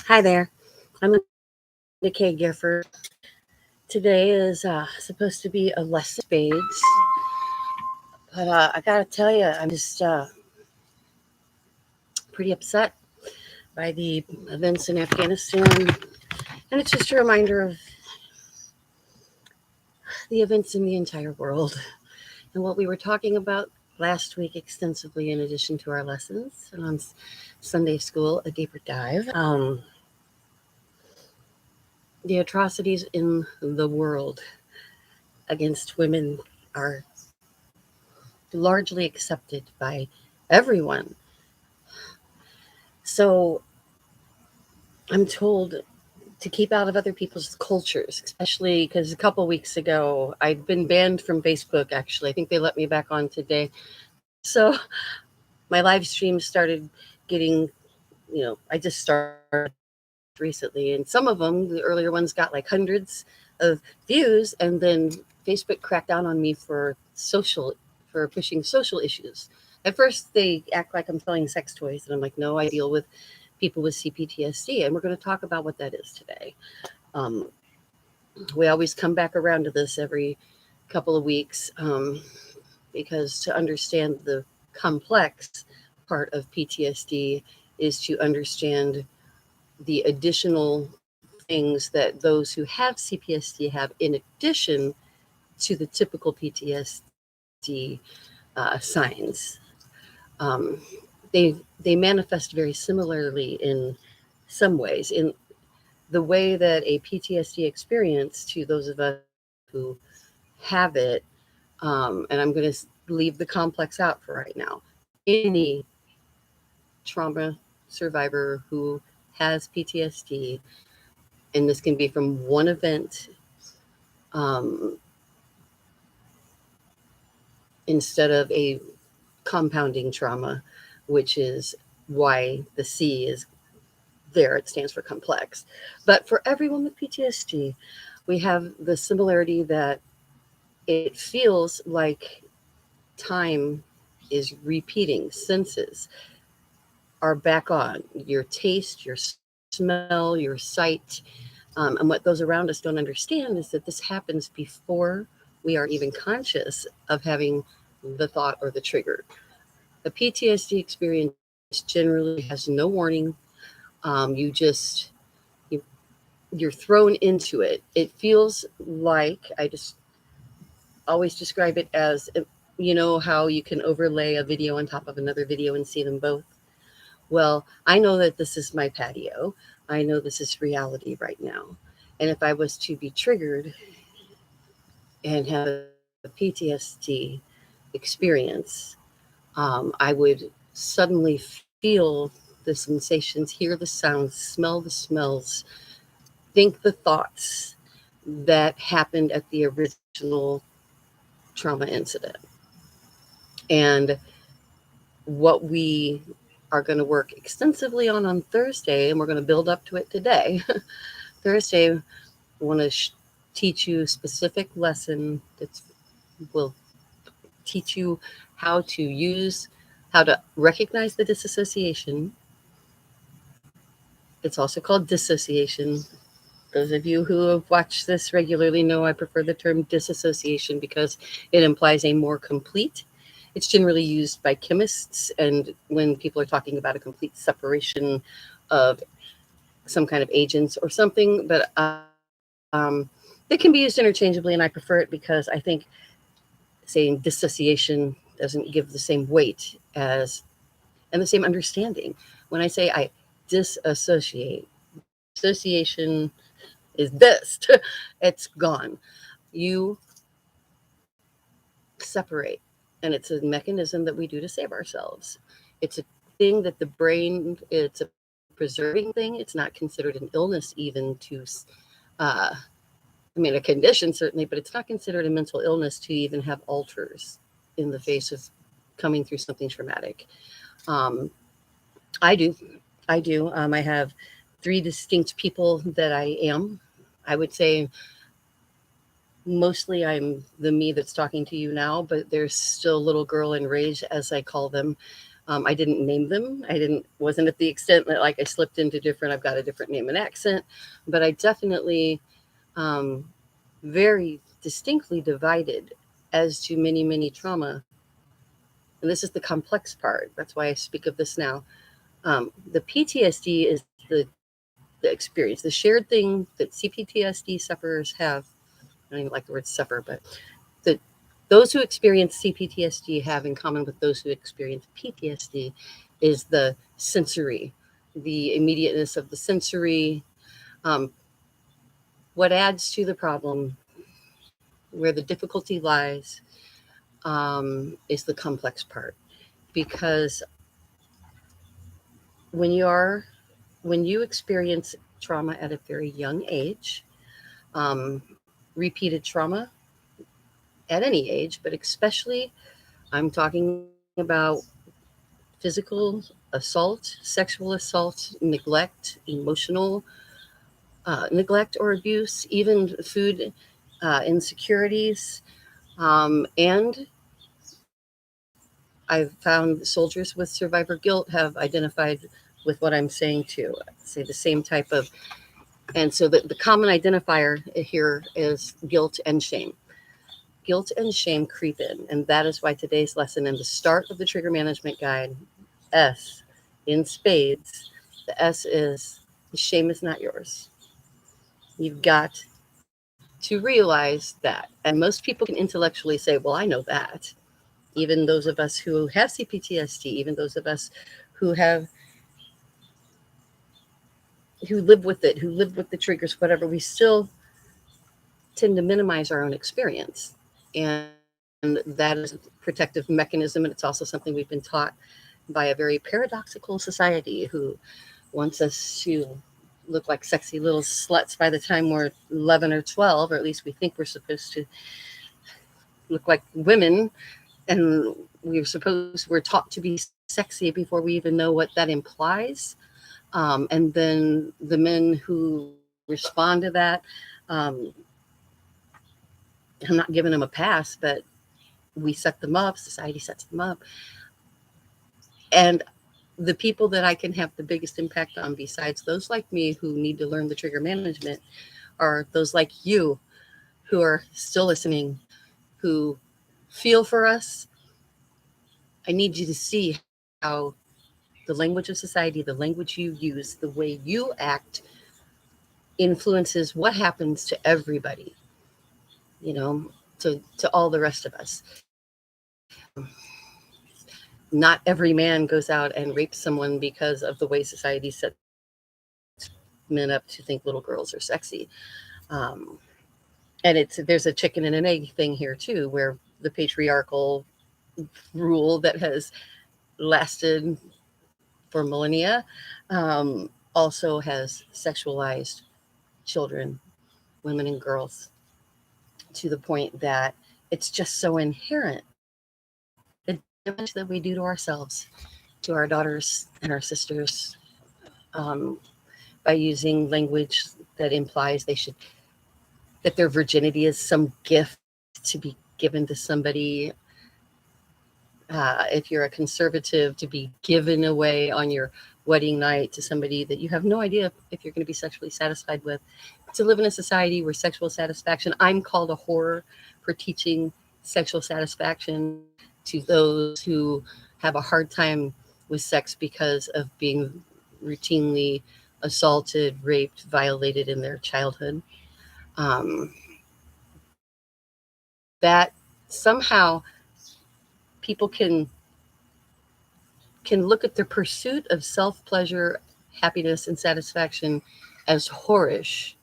Hi there. I'm the caregiver. Today is supposed to be a lesson spades, but I gotta tell you, I'm just pretty upset by the events in Afghanistan, and it's just a reminder of the events in the entire world and what we were talking about last week extensively, in addition to our lessons and on Sunday school, a deeper dive. The atrocities in the world against women are largely accepted by everyone. So I'm told to keep out of other people's cultures, especially because a couple weeks ago I'd been banned from Facebook. Actually, I think they let me back on today. So my live stream started getting, I just started recently, and some of them, the earlier ones, got like hundreds of views, and then Facebook cracked down on me for pushing social issues. At first, they act like I'm selling sex toys, and I'm like, no, I deal with people with cPTSD, and we're going to talk about what that is today. Um, we always come back around to this every couple of weeks, because to understand the complex part of PTSD is to understand the additional things that those who have cPTSD have in addition to the typical PTSD signs. Um, they manifest very similarly in some ways. In the way that a PTSD experience, to those of us who have it, and I'm going to leave the complex out for right now. Any trauma survivor who has PTSD, and this can be from one event, um, instead of a compounding trauma, which is why the C is there. It stands for complex. But for everyone with PTSD, we have the similarity that it feels like time is repeating. Senses are back on. Your taste, your smell, your sight. And what those around us don't understand is that this happens before we are even conscious of having the thought or the trigger. The PTSD experience generally has no warning. You just you, you're thrown into it. It feels like, I just always describe it as, you know how you can overlay a video on top of another video and see them both. Well, I know that this is my patio. I know this is reality right now. And if I was to be triggered and have a PTSD experience, I would suddenly feel the sensations, hear the sounds, smell the smells, think the thoughts that happened at the original trauma incident. And what we are going to work extensively on Thursday, and we're going to build up to it today. Thursday, I want to teach you a specific lesson that will teach you how to recognize the disassociation. It's also called dissociation. Those of you who have watched this regularly know I prefer the term disassociation because it implies a more complete. It's generally used by chemists, and when people are talking about a complete separation of some kind of agents or something, but they can be used interchangeably, and I prefer it because I think saying dissociation doesn't give the same weight as and the same understanding. When I say I disassociate, dissociation is this. It's gone. You separate, and it's a mechanism that we do to save ourselves. It's a thing that the brain, it's a preserving thing. It's not considered an illness even to a condition certainly, but it's not considered a mental illness to even have alters in the face of coming through something traumatic. um, I do. I have three distinct people that I am. I would say mostly I'm the me that's talking to you now, but there's still little girl and rage, as I call them. I didn't name them. Wasn't at the extent that like I slipped into different. I've got a different name and accent, but I definitely very distinctly divided as to many trauma. And this is the complex part. That's why I speak of this now. The PTSD is the experience, the shared thing that c-PTSD sufferers have. I don't even like the word suffer, but the those who experience c-PTSD have in common with those who experience PTSD is the sensory, the immediateness of the sensory. Um, what adds to the problem, where the difficulty lies, is the complex part. Because when you are when you experience trauma at a very young age, um, repeated trauma at any age, but especially I'm talking about physical assault, sexual assault, neglect, emotional neglect or abuse, even food insecurities. And I've found soldiers with survivor guilt have identified with what I'm saying too. Say the same type of, and so the common identifier here is guilt and shame. Guilt and shame creep in. And that is why today's lesson and the start of the trigger management guide, S in spades, the S is the shame is not yours. You've got to realize that. And most people can intellectually say, well, I know that. Even those of us who have c-PTSD, even those of us who have who live with it, who live with the triggers, whatever, we still tend to minimize our own experience. And that is a protective mechanism. And it's also something we've been taught by a very paradoxical society who wants us to look like sexy little sluts by the time we're 11 or 12, or at least we think we're supposed to look like women. And we're taught to be sexy before we even know what that implies. And then the men who respond to that, um, I'm not giving them a pass, but we set them up, society sets them up. And the people that I can have the biggest impact on, besides those like me who need to learn the trigger management, are those like you who are still listening, who feel for us. I need you to see how the language of society, the language you use, the way you act influences what happens to everybody, you know, to all the rest of us. Not every man goes out and rapes someone because of the way society sets men up to think little girls are sexy. Um, and there's a chicken and an egg thing here too, where the patriarchal rule that has lasted for millennia also has sexualized children, women, and girls to the point that it's just so inherent. The damage that we do to ourselves, to our daughters and our sisters, um, by using language that implies that their virginity is some gift to be given to somebody. If you're a conservative, to be given away on your wedding night to somebody that you have no idea if you're going to be sexually satisfied with. To live in a society where sexual satisfaction, I'm called a whore for teaching sexual satisfaction to those who have a hard time with sex because of being routinely assaulted, raped, violated in their childhood. Um, that somehow people can look at the pursuit of self-pleasure, happiness, and satisfaction as whorish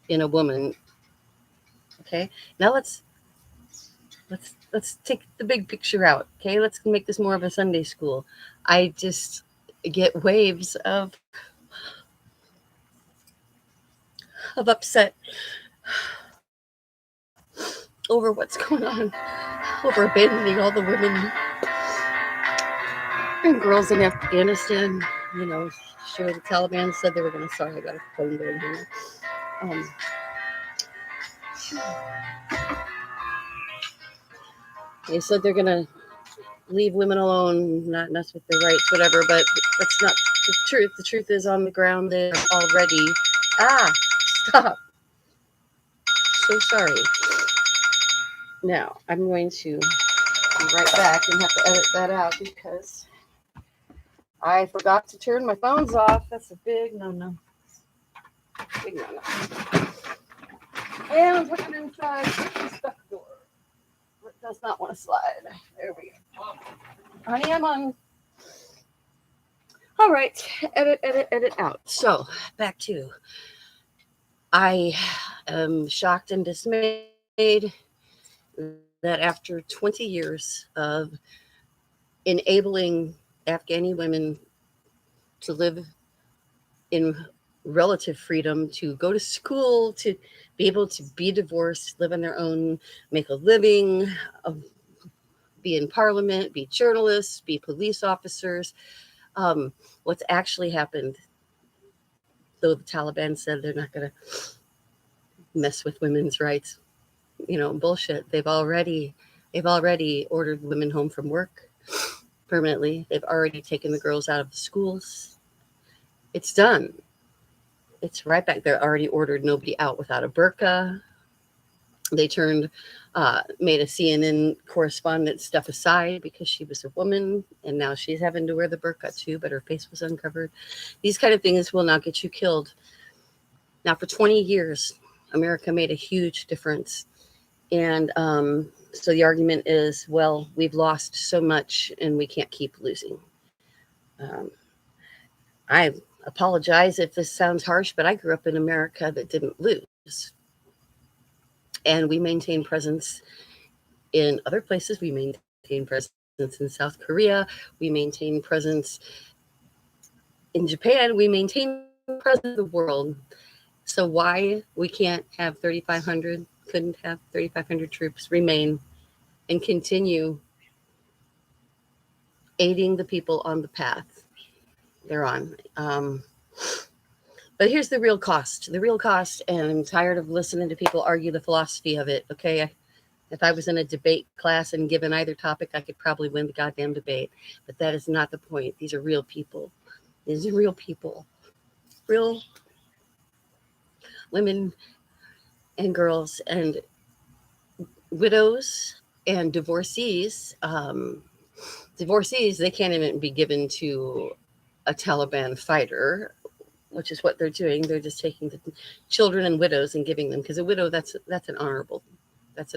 in a woman. Okay, now let's take the big picture out. Okay, let's make this more of a Sunday school. I just get waves of upset over what's going on, over abandoning all the women and girls in Afghanistan. You know, sure, the Taliban said they were going to. Sorry, I got a phone going here. Um, they said they're going to leave women alone, not mess with their rights, whatever. But that's not the truth. The truth is on the ground there already. Stop. So sorry. Now, I'm going to be right back and have to edit that out because I forgot to turn my phones off. That's a big no-no. Big no-no. And put it inside the stuff door. It does not want to slide. There we go. Honey, I'm on. All right. Edit out. So, back to. I am shocked and dismayed that after 20 years of enabling Afghani women to live in relative freedom, to go to school, to be able to be divorced, live on their own, make a living, be in parliament, be journalists, be police officers. What's actually happened, though the Taliban said they're not going to mess with women's rights, bullshit. They've already ordered women home from work permanently. They've already taken the girls out of the schools. It's done. It's right back. They're already ordered nobody out without a burqa. They made a CNN correspondent step aside because she was a woman, and now she's having to wear the burqa too, but her face was uncovered. These kind of things will not get you killed. Now, for 20 years, America made a huge difference. And so the argument is, well, we've lost so much and we can't keep losing. I apologize if this sounds harsh, but I grew up in America that didn't lose. And we maintain presence in other places. We maintain presence in South Korea. We maintain presence in Japan. We maintain presence in the world. So why we can't have 3,500, couldn't have 3,500 troops remain and continue aiding the people on the path they're on. But here's the real cost. And I'm tired of listening to people argue the philosophy of it, okay? If I was in a debate class and given either topic, I could probably win the goddamn debate. But that is not the point. These are real people. These are real people. Real women and girls and widows and divorcees. Divorcees, they can't even be given to a Taliban fighter, which is what they're doing. They're just taking the children and widows and giving them, because a widow, that's an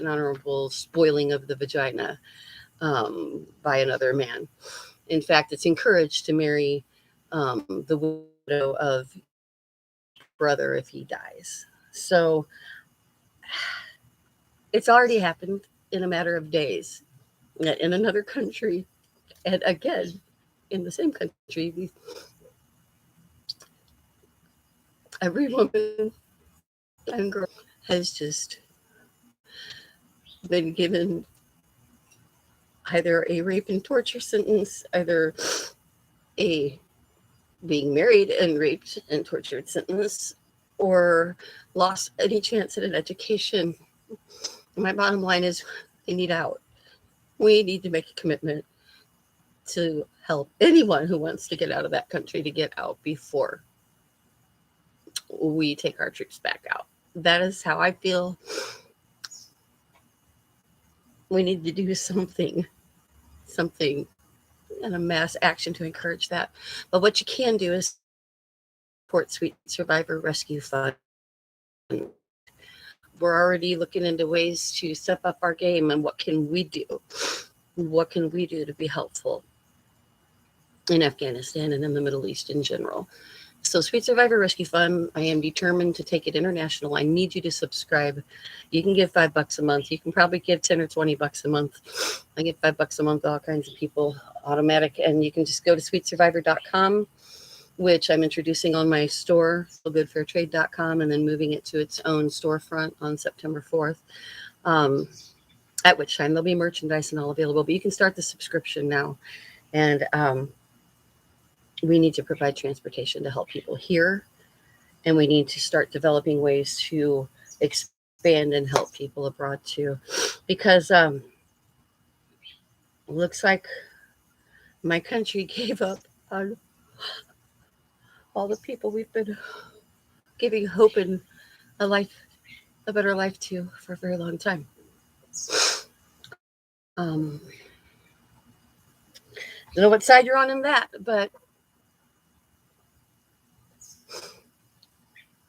honorable spoiling of the vagina by another man. In fact, it's encouraged to marry the widow of brother if he dies. So it's already happened in a matter of days in another country, and again in the same country. Every woman and girl has just been given either a rape and torture sentence, either a being married and raped and tortured sentence, or lost any chance at an education. My bottom line is they need out. We need to make a commitment to help anyone who wants to get out of that country to get out before we take our troops back out. That is how I feel. We need to do something and a mass action to encourage that. But what you can do is support Sweet Survivor Rescue Fund. We're already looking into ways to step up our game, and what can we do? What can we do to be helpful in Afghanistan and in the Middle East in general? So Sweet Survivor Rescue Fund, I am determined to take it international. I need you to subscribe. You can give $5 a month. You can probably give 10 or 20 bucks a month. I give $5 a month to all kinds of people, automatic. And you can just go to sweetsurvivor.com, which I'm introducing on my store, feelgoodfairtrade.com, and then moving it to its own storefront on September 4th, at which time there'll be merchandise and all available. But you can start the subscription now. And we need to provide transportation to help people here, and we need to start developing ways to expand and help people abroad too, because looks like my country gave up on all the people we've been giving hope and a life, a better life to for a very long time. Don't know what side you're on in that, but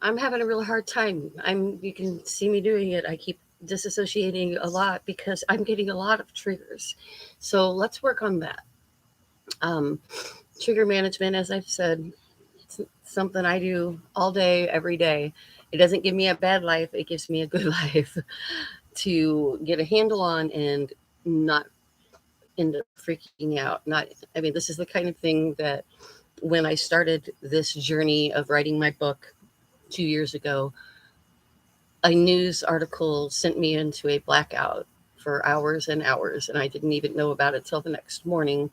I'm having a really hard time. You can see me doing it. I keep disassociating a lot because I'm getting a lot of triggers. So let's work on that. Um, Trigger management, as I've said, it's something I do all day, every day. It doesn't give me a bad life, it gives me a good life to get a handle on and not end up freaking out. This is the kind of thing that when I started this journey of writing my book 2 years ago, a news article sent me into a blackout for hours and hours, and I didn't even know about it till the next morning.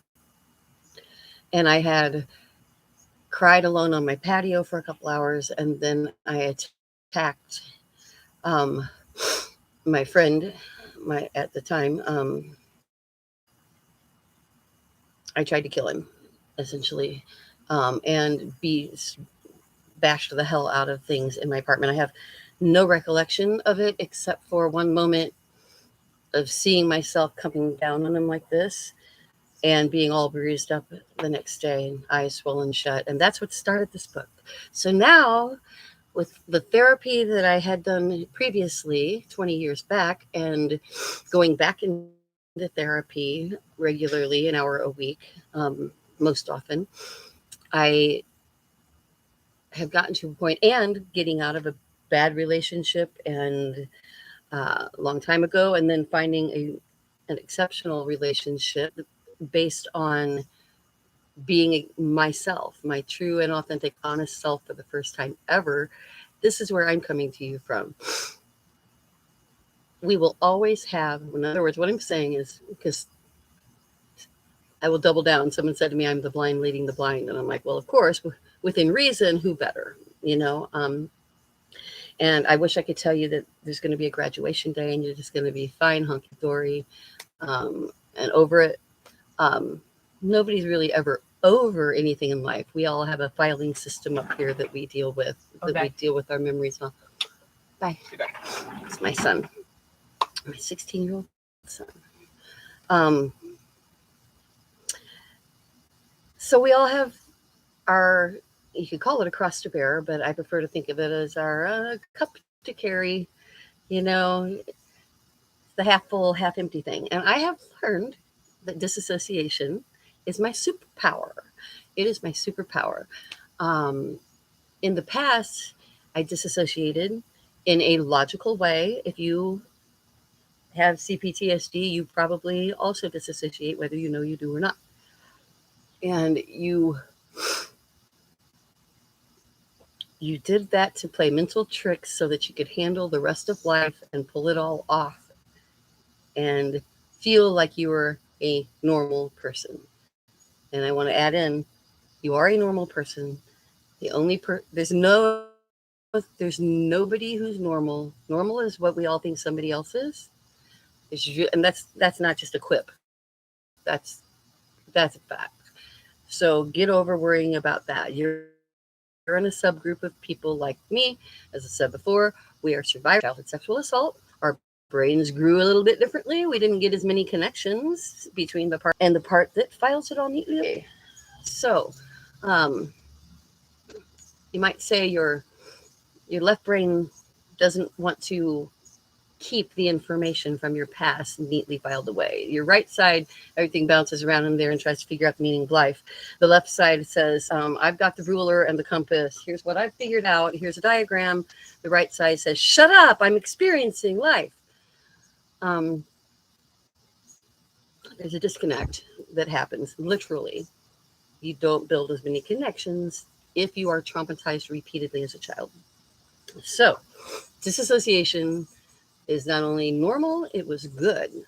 And I had cried alone on my patio for a couple hours, and then I attacked um, my friend, my at the time. I tried to kill him, essentially, and be bashed the hell out of things in my apartment. I have no recollection of it except for one moment of seeing myself coming down on him like this and being all bruised up the next day and eyes swollen shut. And that's what started this book. So now, with the therapy that I had done previously, 20 years back, and going back into therapy regularly, an hour a week, most often, I have gotten to a point, and getting out of a bad relationship and a long time ago, and then finding an exceptional relationship based on being myself, my true and authentic, honest self for the first time ever. This is where I'm coming to you from. We will always have, in other words, what I'm saying is, because I will double down. Someone said to me, I'm the blind leading the blind. And I'm like, well, of course, within reason, who better, you know? And I wish I could tell you that there's going to be a graduation day and you're just going to be fine, hunky dory, and over it. Nobody's really ever over anything in life. We all have a filing system up here that we deal with, we deal with our memories on. Bye. It's my son, my 16-year-old son. So we all have our, you could call it a cross to bear, but I prefer to think of it as our cup to carry, you know, the half full, half empty thing. And I have learned that disassociation is my superpower. It is my superpower. In the past, I disassociated in a logical way. If you have cPTSD, you probably also disassociate, whether you know you do or not. And you did that to play mental tricks so that you could handle the rest of life and pull it all off and feel like you were a normal person. And I want to add in, you are a normal person. There's nobody who's normal. Normal is what we all think somebody else is. And that's not just a quip. That's a fact. So get over worrying about that. You're in a subgroup of people like me. As I said before, we are survivors of childhood sexual assault. Our brains grew a little bit differently. We didn't get as many connections between the part and the part that files it all neatly away. So, um, you might say your left brain doesn't want to keep the information from your past neatly filed away. Your right side, everything bounces around in there and tries to figure out the meaning of life. The left side says, I've got the ruler and the compass. Here's what I've figured out. Here's a diagram. The right side says, shut up, I'm experiencing life. There's a disconnect that happens, literally. You don't build as many connections if you are traumatized repeatedly as a child. So, disassociation is not only normal, it was good.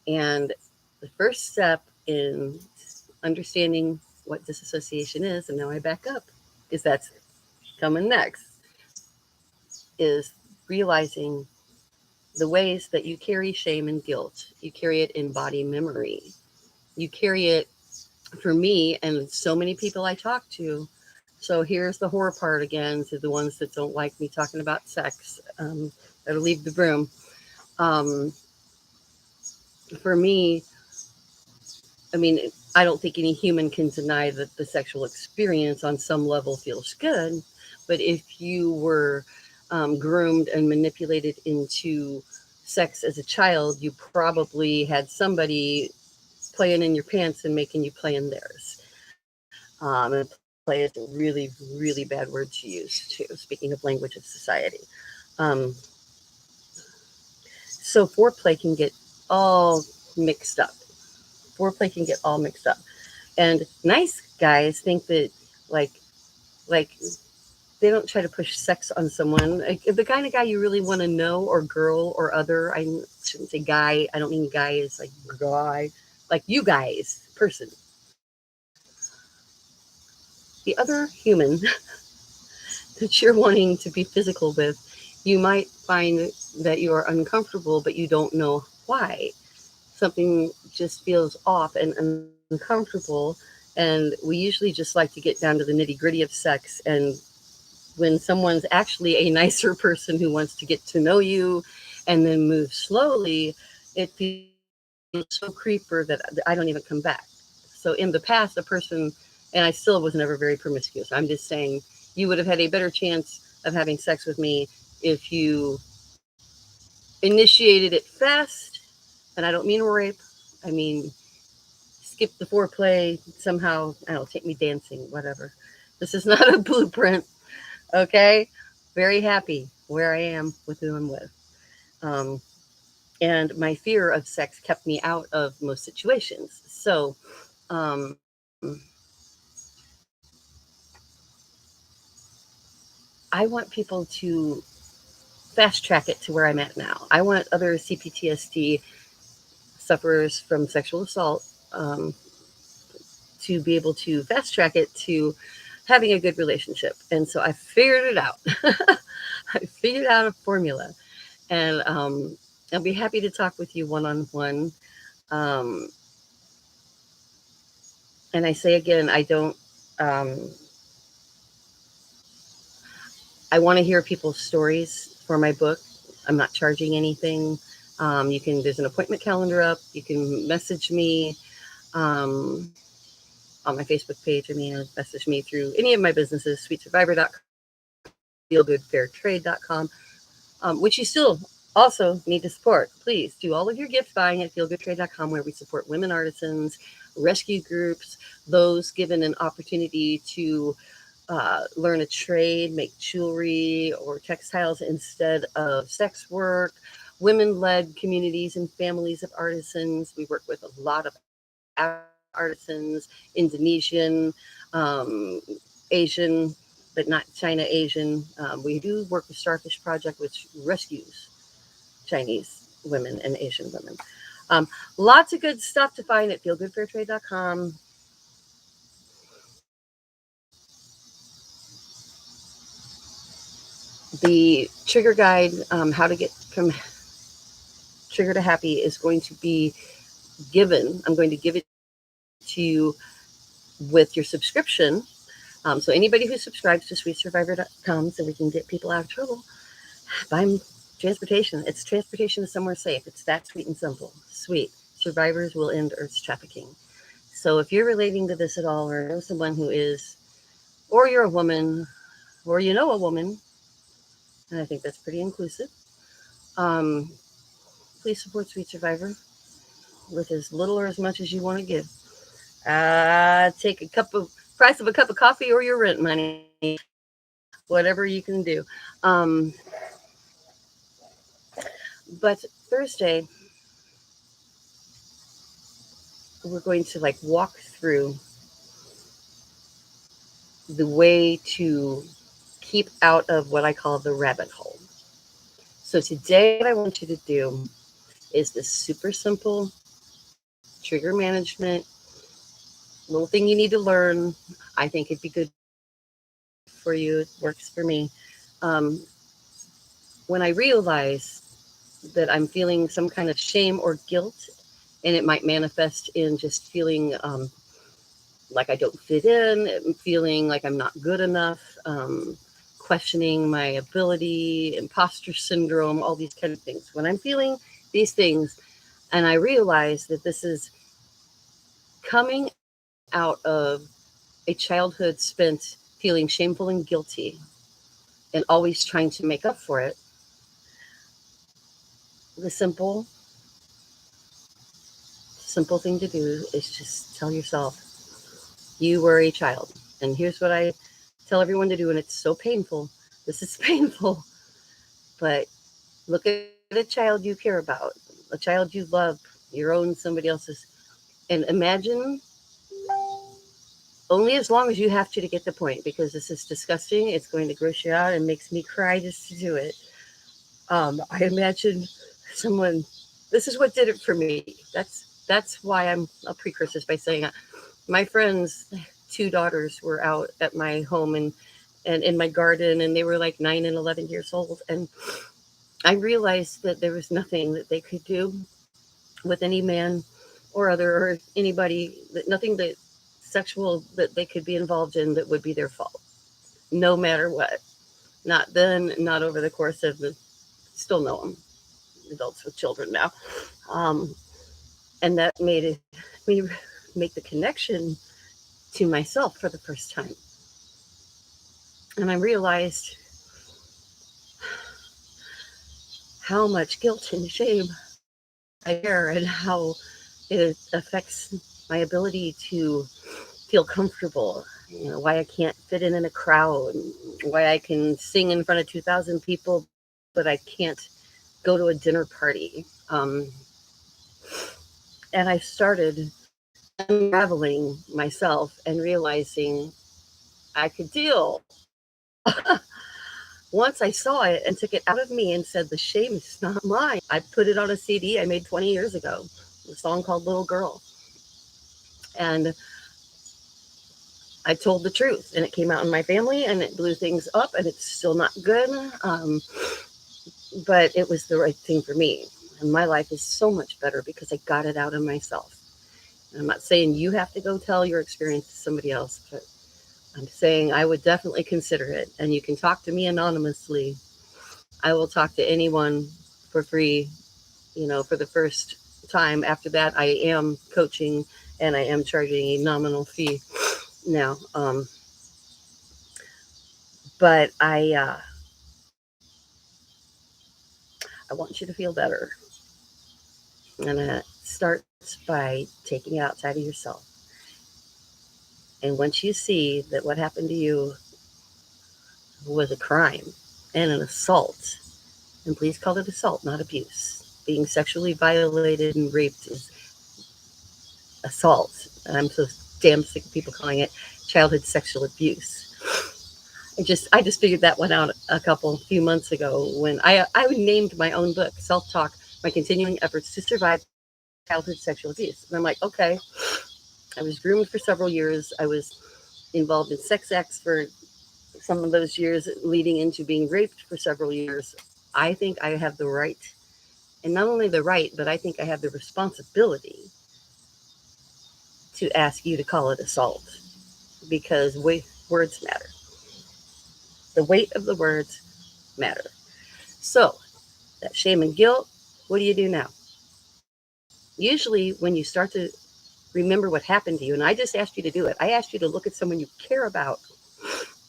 And the first step in understanding what disassociation is, and now I back up, is that's coming next, is realizing the ways that you carry shame and guilt. You carry it in body memory. You carry it for me and so many people I talk to. So here's the horror part again to the ones that don't like me talking about sex. That'll leave the room. Um, for me, I mean, I don't think any human can deny that the sexual experience on some level feels good. But if you were groomed and manipulated into sex as a child, you probably had somebody playing in your pants and making you play in theirs. And play is a really, really bad word to use, too, speaking of language of society. Um, so foreplay can get all mixed up. Foreplay can get all mixed up. And nice guys think that, like, like they don't try to push sex on someone. Like, if the kind of guy you really want to know, or girl, or other, I shouldn't say guy. I don't mean guy is like guy, like you guys, person. The other human that you're wanting to be physical with, you might find that you are uncomfortable, but you don't know why. Something just feels off and uncomfortable. And we usually just like to get down to the nitty gritty of sex. And when someone's actually a nicer person who wants to get to know you and then move slowly, it feels so creeper that I don't even come back. So in the past, a person, and I still was never very promiscuous. I'm just saying you would have had a better chance of having sex with me if you initiated it fast. And I don't mean rape. I mean, skip the foreplay somehow. I don't know, take me dancing, whatever. This is not a blueprint. Okay. Very happy where I am with who I'm with. Um, and my fear of sex kept me out of most situations. So, um, I want people to fast track it to where I'm at now. I want other cPTSD sufferers from sexual assault to be able to fast track it to having a good relationship. And so I figured it out. I figured out a formula. And I'll be happy to talk with you one on one. And I say again, I don't, um, I want to hear people's stories for my book. I'm not charging anything. There's an appointment calendar up. You can message me um, on my Facebook page. Message me through any of my businesses, sweetsurvivor.com, feelgoodfairtrade.com, which you still also need to support. Please do all of your gift buying at feelgoodtrade.com, where we support women artisans, rescue groups, those given an opportunity to learn a trade, make jewelry or textiles instead of sex work, women-led communities and families of artisans. We work with a lot of artisans, Indonesian, Asian, but not China Asian. We do work with Starfish Project, which rescues Chinese women and Asian women. Lots of good stuff to find at feelgoodfairtrade.com. The trigger guide, how to get from trigger to happy, is going to be given. I'm going to give it to you with your subscription. So anybody who subscribes to sweetsurvivor.com, so we can get people out of trouble, buy transportation. It's transportation to somewhere safe. It's that sweet and simple. Sweet. Survivors will end Earth's trafficking. So if you're relating to this at all, or know someone who is, or you're a woman, or you know a woman, and I think that's pretty inclusive, um, please support Sweet Survivor with as little or as much as you want to give. Take price of a cup of coffee or your rent money, whatever you can do. But Thursday, we're going to walk through the way to keep out of what I call the rabbit hole. So today, what I want you to do is this super simple trigger management little thing you need to learn. I think it'd be good for you. It works for me. Um, when I realize that I'm feeling some kind of shame or guilt And it might manifest in just feeling like I don't fit in, feeling like I'm not good enough, questioning my ability, imposter syndrome, all these kind of things. When I'm feeling these things and I realize that this is coming out of a childhood spent feeling shameful and guilty and always trying to make up for it, the simple thing to do is just tell yourself you were a child. And here's what I tell everyone to do, and it's so painful. This is painful, but look at a child you care about, a child you love, your own, somebody else's, and imagine only as long as you have to get the point, because this is disgusting. It's going to gross you out and makes me cry just to do it. I imagine someone. This is what did it for me. That's why I'm. I'll precursor this by saying, my friends' two daughters were out at my home and in my garden, and they were like 9 and 11 years old, and I realized that there was nothing that they could do with any man or other or anybody, that nothing that sexual that they could be involved in that would be their fault, no matter what. Not then, not over the course of the. Still know them, adults with children now, and that made me make the connection to myself for the first time, and I realized how much guilt and shame I bear and how it affects my ability to feel comfortable. You know, why I can't fit in a crowd, why I can sing in front of 2,000 people, but I can't go to a dinner party. And I started unraveling myself and realizing I could deal. Once I saw it and took it out of me and said, the shame is not mine. I put it on a CD I made 20 years ago, a song called Little Girl. And I told the truth, and it came out in my family, and it blew things up, and it's still not good. But it was the right thing for me. And my life is so much better because I got it out of myself. And I'm not saying you have to go tell your experience to somebody else, but I'm saying I would definitely consider it. And you can talk to me anonymously. I will talk to anyone for free, for the first time. After that, I am coaching and I am charging a nominal fee now. But I want you to feel better. And it starts by taking it outside of yourself. And once you see that what happened to you was a crime and an assault, and please call it assault, not abuse. Being sexually violated and raped is assault. And I'm so damn sick of people calling it childhood sexual abuse. I just figured that one out a few months ago when I named my own book, Self-Talk, My Continuing Efforts to Survive Childhood Sexual Abuse. And I'm like, okay, I was groomed for several years. I was involved in sex acts for some of those years, leading into being raped for several years. I think I have the right, and not only the right, but I think I have the responsibility to ask you to call it assault, because words matter. The weight of the words matter. So that shame and guilt, what do you do now? Usually when you start to remember what happened to you, and I just asked you to do it, I asked you to look at someone you care about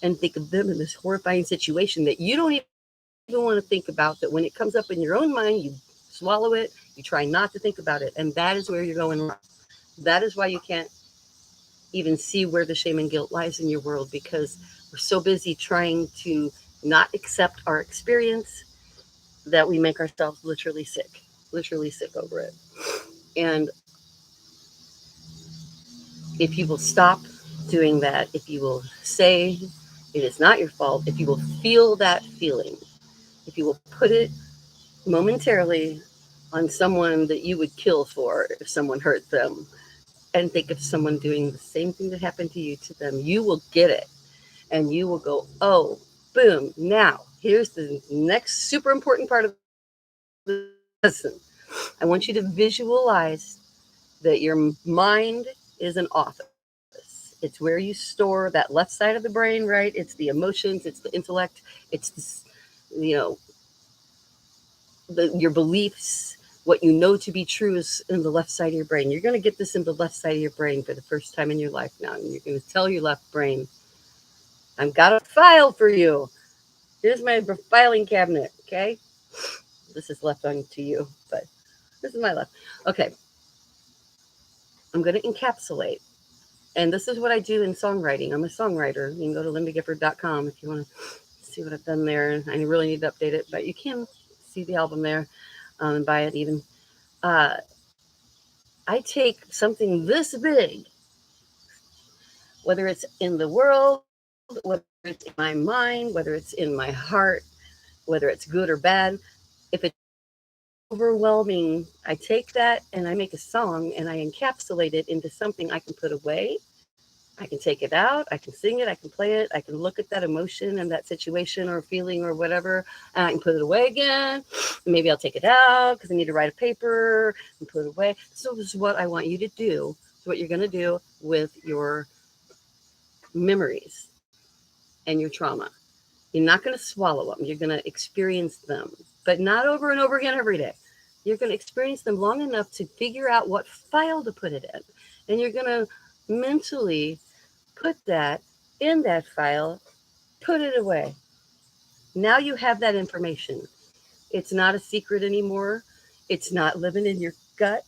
and think of them in this horrifying situation that you don't even want to think about, that when it comes up in your own mind, you swallow it, you try not to think about it, and that is where you're going wrong. That is why you can't even see where the shame and guilt lies in your world, because we're so busy trying to not accept our experience that we make ourselves literally sick over it. And if you will stop doing that, if you will say it is not your fault, if you will feel that feeling, if you will put it momentarily on someone that you would kill for if someone hurt them, and think of someone doing the same thing that happened to you to them, you will get it. And you will go, oh, boom. Now, here's the next super important part of the lesson. I want you to visualize that your mind is an office. It's where you store that left side of the brain, right? It's the emotions, it's the intellect, it's the, your beliefs, what you know to be true is in the left side of your brain. You're going to get this in the left side of your brain for the first time in your life now. And you're going to tell your left brain, I've got a file for you. Here's my filing cabinet, okay? This is left on to you, but this is my left. Okay. I'm going to encapsulate. And this is what I do in songwriting. I'm a songwriter. You can go to lindagifford.com if you want to see what I've done there. I really need to update it, but you can see the album there and buy it even. I take something this big, whether it's in the world, whether it's in my mind, whether it's in my heart, whether it's good or bad. If it's overwhelming, I take that and I make a song and I encapsulate it into something I can put away. I can take it out, I can sing it, I can play it, I can look at that emotion and that situation or feeling or whatever, and I can put it away again. Maybe I'll take it out because I need to write a paper and put it away. So this is what I want you to do. It's what you're going to do with your memories and your trauma. You're not going to swallow them. You're going to experience them, but not over and over again every day. You're going to experience them long enough to figure out what file to put it in. And you're going to mentally put that in that file, put it away. Now you have that information. It's not a secret anymore. It's not living in your gut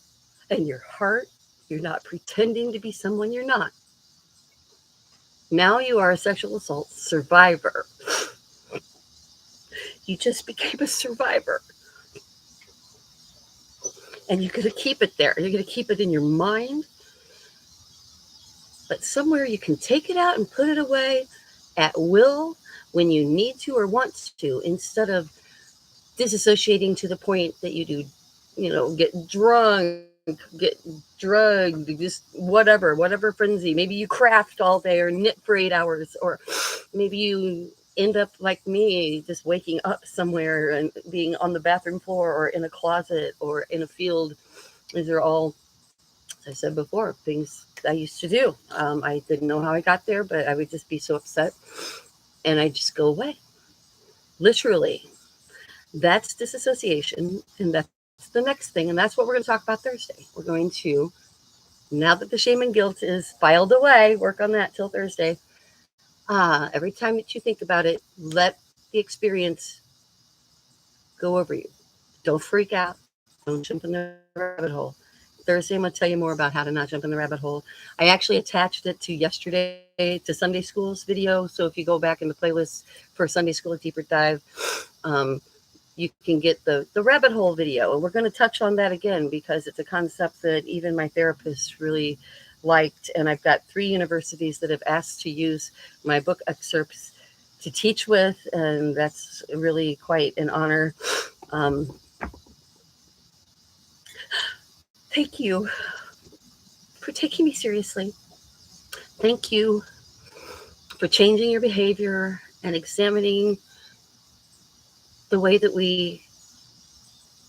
and your heart. You're not pretending to be someone you're not. Now you are a sexual assault survivor. You just became a survivor. And you're going to keep it there. You're going to keep it in your mind. But somewhere you can take it out and put it away at will when you need to or want to, instead of disassociating to the point that you do, get drunk, get drugged, just whatever frenzy. Maybe you craft all day or knit for 8 hours, or maybe you end up like me, just waking up somewhere and being on the bathroom floor or in a closet or in a field. These are all, as I said before, things I used to do. I didn't know how I got there, but I would just be so upset and I just go away. Literally. That's disassociation. And that's the next thing. And that's what we're going to talk about Thursday. We're going to, now that the shame and guilt is filed away, work on that till Thursday. Every time that you think about it, let the experience go over you. Don't freak out. Don't jump in the rabbit hole. Thursday, I'm going to tell you more about how to not jump in the rabbit hole. I actually attached it to yesterday to Sunday School's video. So if you go back in the playlist for Sunday School, a deeper dive, you can get the rabbit hole video. And we're going to touch on that again because it's a concept that even my therapist really liked. And I've got 3 universities that have asked to use my book excerpts to teach with. And that's really quite an honor. Thank you for taking me seriously. Thank you for changing your behavior and examining the way that we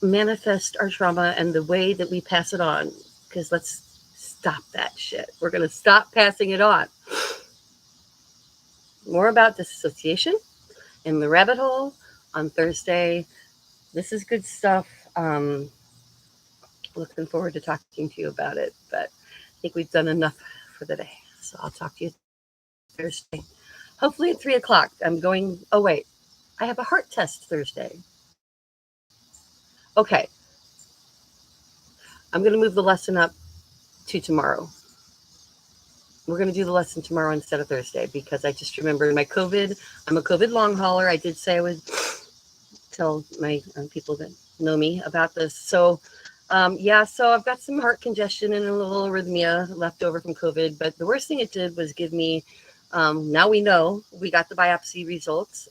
manifest our trauma and the way that we pass it on. Because let's stop that shit. We're going to stop passing it on. More about disassociation in the rabbit hole on Thursday. This is good stuff. Looking forward to talking to you about it, but I think we've done enough for the day. So I'll talk to you Thursday. Hopefully at 3:00. I'm going, oh wait, I have a heart test Thursday. Okay. I'm going to move the lesson up to tomorrow. We're going to do the lesson tomorrow instead of Thursday because I just remembered my COVID. I'm a COVID long hauler. I did say I would tell my people that know me about this. So, so I've got some heart congestion and a little arrhythmia left over from COVID. But the worst thing it did was give me, now we know, we got the biopsy results.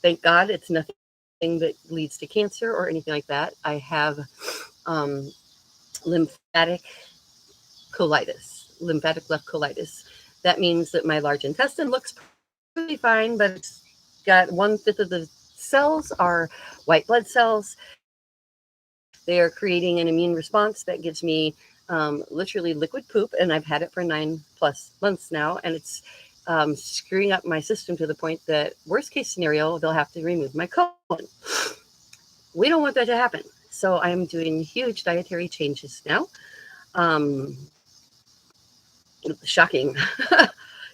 Thank God it's nothing that leads to cancer or anything like that. I have lymphatic left colitis. That means that my large intestine looks pretty fine, but it's got 1/5 of the cells are white blood cells. They are creating an immune response that gives me literally liquid poop, and I've had it for 9+ months now, and it's screwing up my system to the point that worst case scenario, they'll have to remove my colon. We don't want that to happen. So I'm doing huge dietary changes now. Shocking,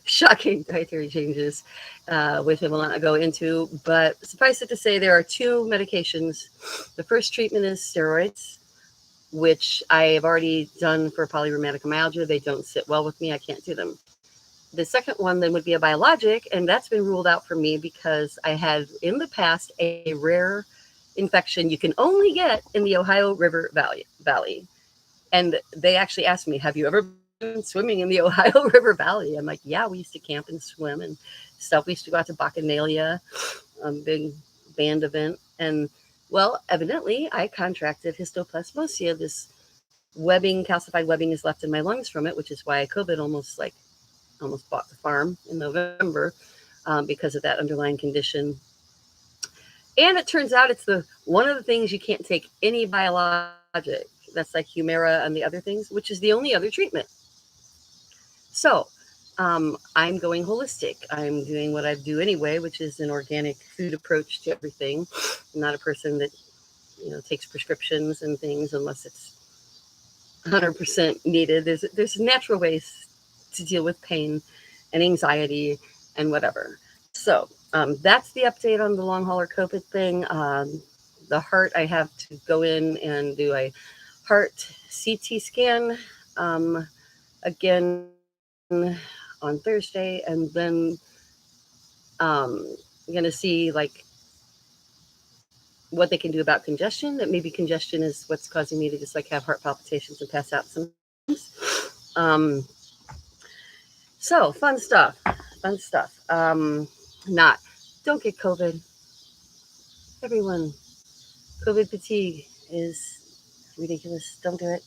shocking dietary changes, which I will not go into. But suffice it to say, there are 2 medications. The first treatment is steroids, which I have already done for polyrheumatic. They don't sit well with me. I can't do them. The second one then would be a biologic, and that's been ruled out for me because I had in the past a rare infection you can only get in the Ohio River Valley. And they actually asked me, have you ever been swimming in the Ohio River Valley? I'm like, yeah, we used to camp and swim and stuff. We used to go out to Bacchanalia, big band event. And well, evidently I contracted histoplasmosia. This webbing, calcified webbing is left in my lungs from it, which is why COVID almost bought the farm in November, because of that underlying condition. And it turns out it's one of the things you can't take any biologic. That's like Humira and the other things, which is the only other treatment. So I'm going holistic. I'm doing what I do anyway, which is an organic food approach to everything. I'm not a person that takes prescriptions and things unless it's 100% needed. There's natural ways to deal with pain and anxiety and whatever. So that's the update on the long hauler COVID thing. The heart, I have to go in and do a heart CT scan again on Thursday, and then I'm going to see like what they can do about congestion. That maybe congestion is what's causing me to just like have heart palpitations and pass out sometimes. So fun stuff. Don't get COVID. Everyone, COVID fatigue is ridiculous. Don't do it.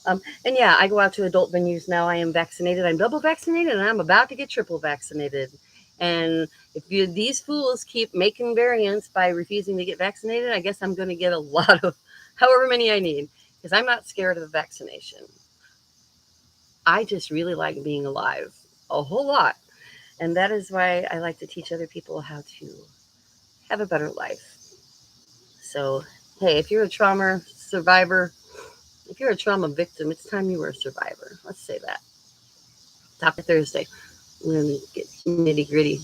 And yeah, I go out to adult venues now. I am vaccinated. I'm double vaccinated, and I'm about to get triple vaccinated. And if these fools keep making variants by refusing to get vaccinated, I guess I'm going to get a lot of however many I need, because I'm not scared of a vaccination. I just really like being alive a whole lot. And that is why I like to teach other people how to have a better life. So, hey, if you're a trauma survivor, if you're a trauma victim, it's time you were a survivor. Let's say that. Talk to Thursday. We're going to get nitty gritty.